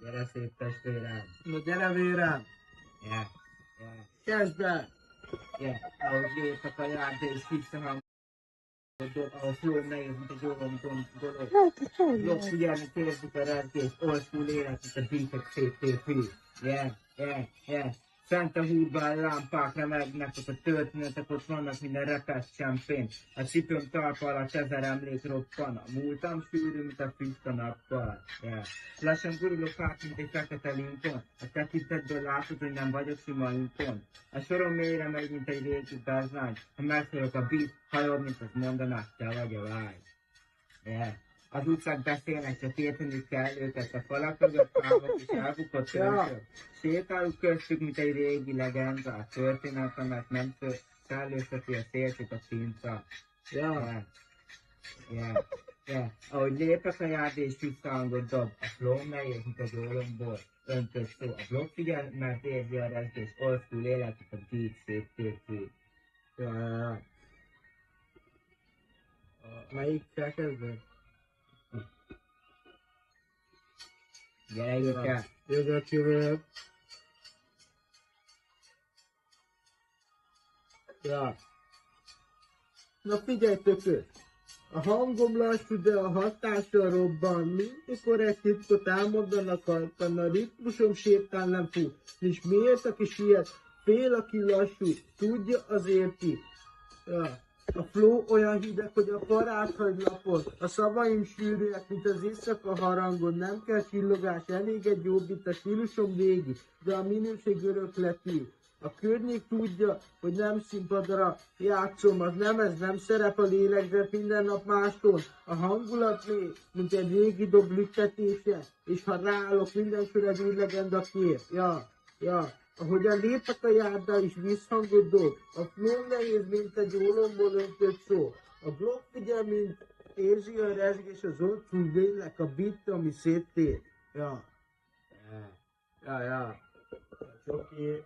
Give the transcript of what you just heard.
Gyere szép testvérem. Na gyere vérem. Yeah, yeah, Kezd be. yeah. Ahogy lépek a járda és visszahangolod, ahhoz jól nehéz, mint egy olyan dolog. Jobb figyelni, kérdik a rendkést, oldful életet a beatek szép tépi. Yeah, yeah, yeah. Szent a húdban lámpák remegnek, ott a történetek, ott vannak minden repett csempén. A cipőm talpa alatt 1000 emlék roppan, a múltam sűrű, mint a füst a nappal. Yeah. Lassan gurulok át, mint egy fekete Lincoln, a tekintetből látod, hogy nem vagyok sima Lincoln. A sorom mélyre megy, mint egy régi bezlány, ha megszólok a beat, hallod, mint azt mondanák, te vagy a lány. Yeah. Az utcák beszélnek, csak érteni kell őket, a falak mögött állnak és elbukott töltök. Sétálunk köztük, mint egy régi legenda, a történetemet nem szellőzteti a szél, csak a tinta. Yeah. Yeah. Yeah. Ahogy lépek a járda és visszahangot dob, a flow nehéz, mint az ólomból öntött szó. A blog figyel, mert érzi a rezgés, old school életet, a beat szép tépű. Ja. Melyikkel kezded? Gyere, Jukka! Jövök. Ja. Na figyelj tökös! A hangom lassú, de a hatással robban. Mindikor egy titkot elmondanak halkan, a ritmusom sétál nem fut. És miért, aki siet? Fél, aki lassú, tudja, az érti. Ja. A flow olyan hideg, hogy a parát hagy lapot. A szavaim sűrűek, mint az éjszaka harangon. Nem kell csillogás, elég egy jó bit, a stílusom régi, de a minőség örökletű. A környék tudja, hogy nem színpadra játszom, az nem ez, nem szerep a lélegzet minden nap mástól. A hangulat mély, mint egy régi dob lüktetése, és ha ráállok, mindenkor egy új legenda kér. Ja. Ahogyan lépek a járda is visszhangot dob, a flow nehéz, mint egy ólomból öntött szó. A blog figyel, mint érzi a rezgés, az ott fúj vélek a beat, ami széttér. Ja. Csoki.